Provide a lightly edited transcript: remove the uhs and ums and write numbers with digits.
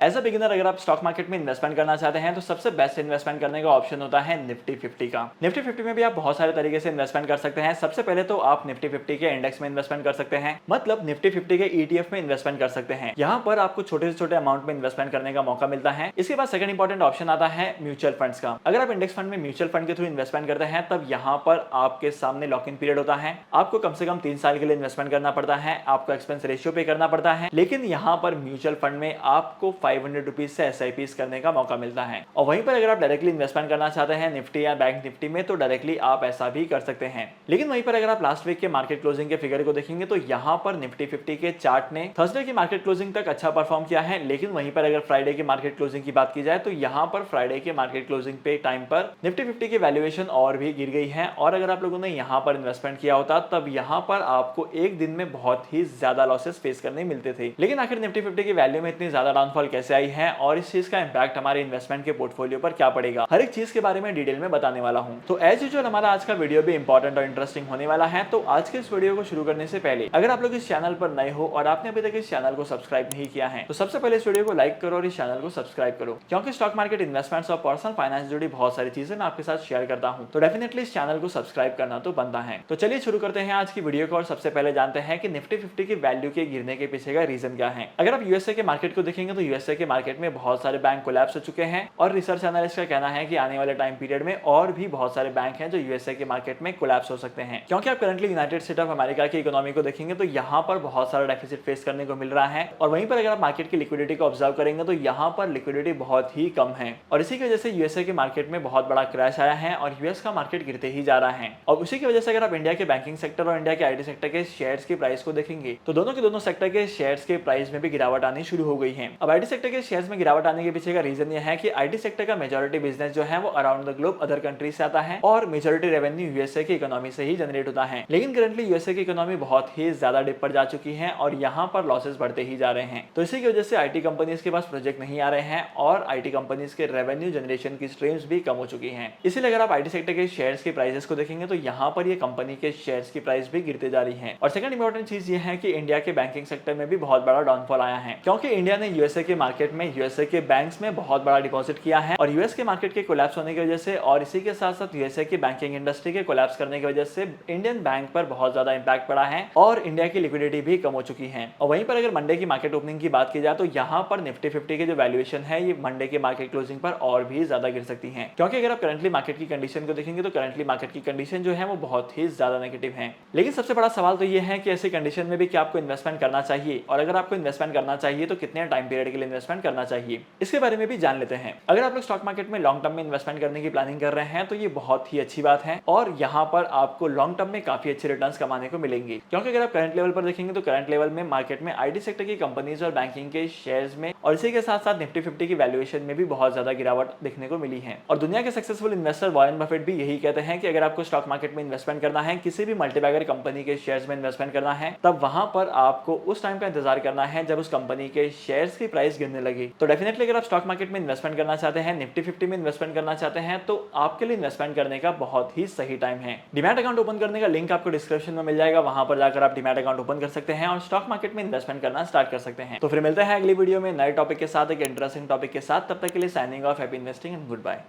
As a beginner अगर आप stock market में इन्वेस्टमेंट करना चाहते हैं तो सबसे बेस्ट इन्वेस्टमेंट करने का ऑप्शन होता है निफ्टी 50 का। निफ्टी 50 में भी आप बहुत सारे तरीके से इन्वेस्टमेंट कर सकते हैं। सबसे पहले तो आप निफ्टी 50 के इंडेक्स में इन्वेस्टमेंट कर सकते हैं, मतलब निफ्टी 50 के ETF में इन्वेस्टमेंट कर सकते हैं। यहाँ पर आपको छोटे से छोटे अमाउंट में इन्वेस्टमेंट करने का मौका मिलता है। इसके बाद सेकंड इंपॉर्टेंट ऑप्शन आता है म्यूचुअल फंड्स का। अगर आप इंडेक्स फंड में म्यूचुअल फंड के थ्रू इन्वेस्टमेंट करते हैं तब यहाँ पर आपके सामने लॉक इन पीरियड होता है। आपको कम से कम 3 साल के लिए इन्वेस्टमेंट करना पड़ता है, आपको एक्सपेंस रेशियो पे करना पड़ता है। लेकिन यहाँ पर म्यूचुअल फंड में आपको 500 रुपीज से SIPs करने का मौका मिलता है। और वहीं पर अगर आप डायरेक्टली इन्वेस्टमेंट करना चाहते हैं निफ्टी या बैंक निफ्टी में तो डायरेक्टली आप ऐसा भी कर सकते हैं। लेकिन वहीं पर अगर आप लास्ट वीक के मार्केट क्लोजिंग के फिगर को देखेंगे तो यहाँ पर निफ्टी 50 के चार्ट ने थर्सडे की मार्केट क्लोजिंग तक अच्छा परफॉर्म किया है। लेकिन वहीं पर अगर फ्राइडे की मार्केट क्लोजिंग की बात की जाए तो यहाँ पर फ्राइडे के मार्केट क्लोजिंग पे टाइम पर निफ्टी 50 की वैल्यूएशन और भी गिर गई है। और अगर आप लोगों ने यहाँ पर इन्वेस्टमेंट किया होता तब यहाँ पर आपको एक दिन में बहुत ही ज्यादा लॉसेस फेस करने मिलते थे। लेकिन आखिर निफ्टी 50 की वैल्यू में इतनी ज्यादा डाउनफॉल कैसे आई है और इस चीज का इंपैक्ट हमारे इन्वेस्टमेंट के पोर्टफोलियो पर क्या पड़ेगा, हर एक चीज के बारे में डिटेल में बताने वाला हूं। तो एज यूजुअल हमारा आज का वीडियो भी इंपॉर्टेंट और इंटरेस्टिंग होने वाला है। तो आज के इस वीडियो को शुरू करने से पहले अगर आप लोग इस चैनल पर नए हो और आपने अभी तक इस चैनल को सब्सक्राइब नहीं किया है तो सबसे पहले इस वीडियो को लाइक करो और इस चैनल को सब्सक्राइब करो, क्योंकि स्टॉक मार्केट, इन्वेस्टमेंट्स और पर्सनल फाइनेंस जुड़ी बहुत सारी चीजें मैं आपके साथ शेयर करता हूं। तो डेफिनेटली इस चैनल को सब्सक्राइब करना तो बनता है। तो चलिए शुरू करते हैं आज की वीडियो को और सबसे पहले जानते हैं कि निफ्टी 50 की वैल्यू के गिरने के पीछे का रीजन क्या है। अगर आप यूएसए के मार्केट को देखेंगे तो यूएसए के मार्केट में बहुत सारे बैंक कोलैप्स हो चुके हैं और रिसर्च एनालिस्ट का कहना है कि आने वाले टाइम पीरियड में और भी बहुत सारे बैंक हैं जो यूएसए के मार्केट में कोलैप्स हो सकते हैं। क्योंकि आप currently United state of America की इकोनॉमी को देखेंगे तो यहाँ पर बहुत सारा डेफिसिट फेस करने को मिल रहा है। और वहीं पर अगर आप मार्केट की लिक्विडिटी को ऑब्जर्व करेंगे तो यहाँ पर लिक्विडिटी बहुत ही कम है और इसी की वजह से यूएसए के मार्केट में बहुत बड़ा क्रैश आया है और यूएस का मार्केट गिरते ही जा रहा है। और उसी की वजह से अगर आप इंडिया के बैंकिंग सेक्टर और इंडिया के आईटी सेक्टर के शेयर्स की प्राइस को देखेंगे तो दोनों के दोनों सेक्टर के शेयर्स के प्राइस में भी गिरावट आनी शुरू हो गई है। अब आईटी सेक्टर के शेयर्स में गिरावट आने के पीछे का रीजन यह है कि आईटी सेक्टर का मेजॉरिटी बिजनेस जो है वो around the globe other country से आता है और मेजॉरिटी रेवेन्यू यूएसए की इकोनॉमी से ही जनरेट होता है। लेकिन करंटली यूएसए की इकोनॉमी बहुत ही ज्यादा डिप पर जा चुकी है और यहाँ पर लॉसेस बढ़ते ही जा रहे हैं। तो इसी की वजह से आईटी कंपनीज के पास प्रोजेक्ट नहीं आ रहे हैं और आईटी कंपनीज के रेवेन्यू जनरेशन की स्ट्रीम्स भी कम हो चुकी हैं। इसीलिए अगर आप आईटी सेक्टर के शेयर्स के प्राइसेस को देखेंगे तो यहाँ पर ये कंपनी के शेयर्स की प्राइस भी गिरते जा रही है। और सेकंड इंपॉर्टेंट चीज ये है कि इंडिया के बैंकिंग सेक्टर में भी बहुत बड़ा डाउनफॉल आया है, क्योंकि इंडिया ने यूएसए के मार्केट में यूएसए के बैंक्स में बहुत बड़ा डिपॉजिट किया है और यूएस के मार्केट के कोलैप्स होने की वजह से और इसी के साथ साथ यूएसए की बैंकिंग इंडस्ट्री के कोलैप्स करने की वजह से इंडियन बैंक पर बहुत ज्यादा इंपैक्ट पड़ा है और इंडिया की लिक्विडिटी भी कम हो चुकी है। और वहीं पर अगर मंडे की मार्केट ओपनिंग की बात की जाए तो यहाँ पर निफ्टी 50 की जो वैल्यूएशन है ये मंडे के मार्केट क्लोजिंग पर और भी ज्यादा गिर सकती है, क्योंकि अगर आप करंटली मार्केट की कंडीशन को देखेंगे तो करंटली मार्केट की कंडीशन जो है वो बहुत ही ज्यादा नेगेटिव है। लेकिन सबसे बड़ा सवाल तो ये है कि ऐसी कंडीशन में भी क्या आपको इन्वेस्टमेंट करना चाहिए और अगर आपको इन्वेस्टमेंट करना चाहिए तो कितने टाइम पीरियड के लिए इन्वेस्टमेंट करना चाहिए, इसके बारे में भी जान लेते हैं। अगर आप लोग स्टॉक मार्केट में लॉन्ग टर्म में इन्वेस्टमेंट करने की प्लानिंग कर रहे हैं तो ये बहुत ही अच्छी बात है और यहाँ पर आपको लॉन्ग टर्म में काफी अच्छे रिटर्न्स कमाने को मिलेंगे। क्योंकि अगर आप करंट लेवल पर देखेंगे तो करंट लेवल में मार्केट में आईटी सेक्टर की कंपनीज और बैंकिंग के शेयर्स में और इसी के साथ साथ निफ्टी 50 की वैल्यूएशन में भी बहुत ज्यादा गिरावट देखने को मिली है। और दुनिया के सक्सेसफुल इन्वेस्टर वॉरेन बफेट भी यही कहते हैं कि अगर आपको स्टॉक मार्केट में इन्वेस्टमेंट करना है, किसी भी मल्टीबैगर कंपनी के शेयर्स में इन्वेस्टमेंट करना है, तब वहां पर आपको उस टाइम का इंतजार करना है जब उस कंपनी के शेयर्स की प्राइस गिरने लगी। तो डेफिनेटली अगर आप स्टॉक मार्केट में इन्वेस्टमेंट करना चाहते हैं, निफ्टी 50 में इन्वेस्टमेंट करना चाहते हैं तो आपके लिए इन्वेस्टमेंट करने का बहुत ही सही टाइम है। डीमैट अकाउंट ओपन करने का लिंक आपको डिस्क्रिप्शन में मिल जाएगा, वहां पर जाकर आप डीमैट अकाउंट ओपन कर सकते हैं और स्टॉक मार्केट में इन्वेस्टमेंट करना स्टार्ट कर सकते हैं। तो फिर मिलते हैं अगली वीडियो में नए टॉपिक के साथ, एक इंटरेस्टिंग टॉपिक के साथ। तब तक के लिए signing off, happy investing and good bye.